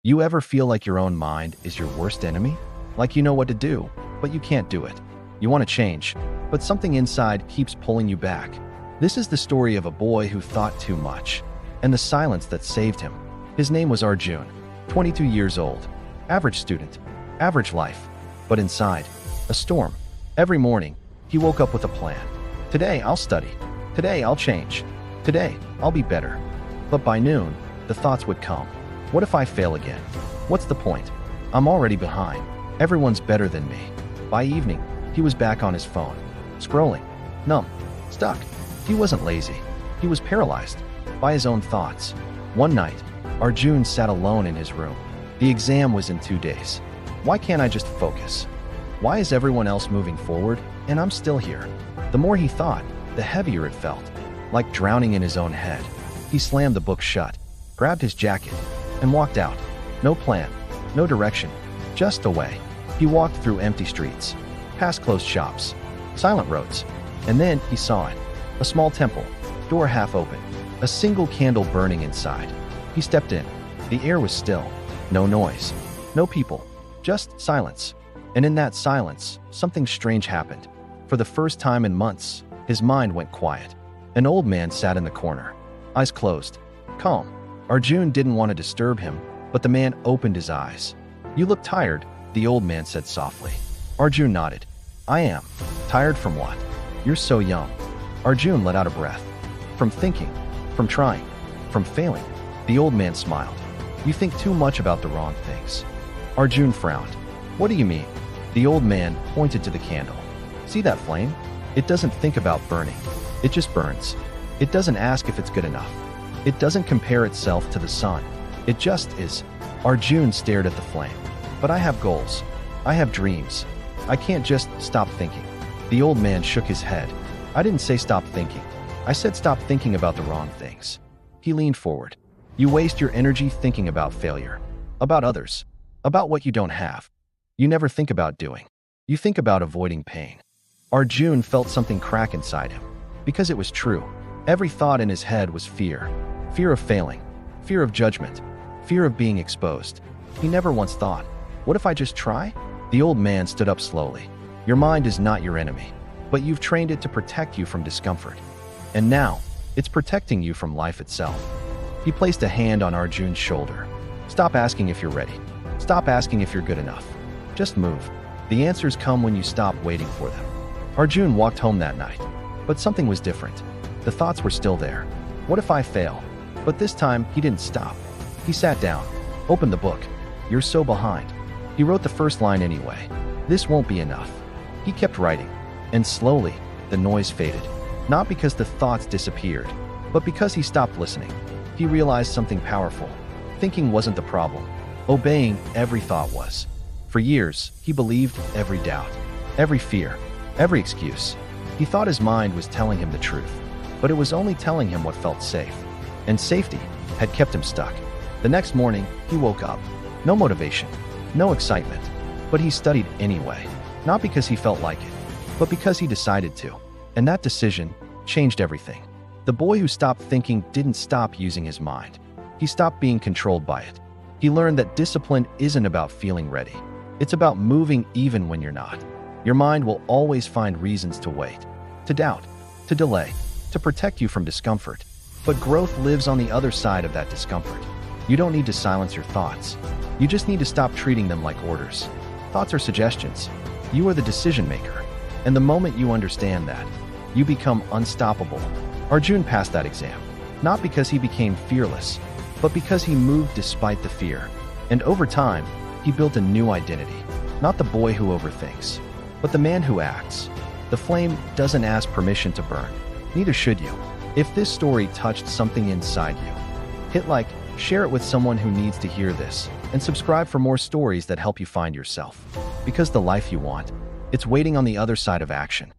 You ever feel like your own mind is your worst enemy? Like you know what to do, but you can't do it. You want to change, but something inside keeps pulling you back. This is the story of a boy who thought too much, and the silence that saved him. His name was Arjun, 22 years old, average student, average life, but inside, a storm. Every morning, he woke up with a plan. Today, I'll study. Today, I'll change. Today, I'll be better. But by noon, the thoughts would come. What if I fail again? What's the point? I'm already behind. Everyone's better than me. By evening, he was back on his phone, scrolling, numb, stuck. He wasn't lazy. He was paralyzed by his own thoughts. One night, Arjun sat alone in his room. The exam was in 2 days. Why can't I just focus? Why is everyone else moving forward and I'm still here? The more he thought, the heavier it felt, like drowning in his own head. He slammed the book shut, grabbed his jacket, and walked out. No plan, no direction, just away. He walked through empty streets, past closed shops, silent roads, and then he saw it. A small temple, door half open, a single candle burning inside. He stepped in. The air was still. No noise, no people, just silence. And in that silence, something strange happened. For the first time in months, his mind went quiet. An old man sat in the corner, eyes closed, calm. Arjun didn't want to disturb him, but the man opened his eyes. "You look tired," the old man said softly. Arjun nodded. "I am. Tired from what? You're so young." Arjun let out a breath. "From thinking, from trying, from failing." The old man smiled. "You think too much about the wrong things." Arjun frowned. "What do you mean?" The old man pointed to the candle. "See that flame? It doesn't think about burning. It just burns. It doesn't ask if it's good enough. It doesn't compare itself to the sun. It just is." Arjun stared at the flame. "But I have goals. I have dreams. I can't just stop thinking." The old man shook his head. "I didn't say stop thinking. I said stop thinking about the wrong things." He leaned forward. "You waste your energy thinking about failure, about others, about what you don't have. You never think about doing. You think about avoiding pain." Arjun felt something crack inside him, because it was true. Every thought in his head was fear. Fear of failing, fear of judgment, fear of being exposed. He never once thought, "What if I just try?" The old man stood up slowly. "Your mind is not your enemy, but you've trained it to protect you from discomfort. And now, it's protecting you from life itself." He placed a hand on Arjun's shoulder. "Stop asking if you're ready. Stop asking if you're good enough. Just move. The answers come when you stop waiting for them." Arjun walked home that night, but something was different. The thoughts were still there. What if I fail? But this time, he didn't stop. He sat down, opened the book. "You're so behind." He wrote the first line anyway. "This won't be enough." He kept writing, and slowly, the noise faded. Not because the thoughts disappeared, but because he stopped listening. He realized something powerful. Thinking wasn't the problem. Obeying every thought was. For years, he believed every doubt, every fear, every excuse. He thought his mind was telling him the truth, but it was only telling him what felt safe. And safety had kept him stuck. The next morning, he woke up. No motivation, no excitement, but he studied anyway. Not because he felt like it, but because he decided to. And that decision changed everything. The boy who stopped thinking didn't stop using his mind. He stopped being controlled by it. He learned that discipline isn't about feeling ready. It's about moving even when you're not. Your mind will always find reasons to wait, to doubt, to delay, to protect you from discomfort. But growth lives on the other side of that discomfort. You don't need to silence your thoughts. You just need to stop treating them like orders. Thoughts are suggestions. You are the decision maker. And the moment you understand that, you become unstoppable. Arjun passed that exam, not because he became fearless, but because he moved despite the fear. And over time, he built a new identity. Not the boy who overthinks, but the man who acts. The flame doesn't ask permission to burn. Neither should you. If this story touched something inside you, hit like, share it with someone who needs to hear this, and subscribe for more stories that help you find yourself. Because the life you want, it's waiting on the other side of action.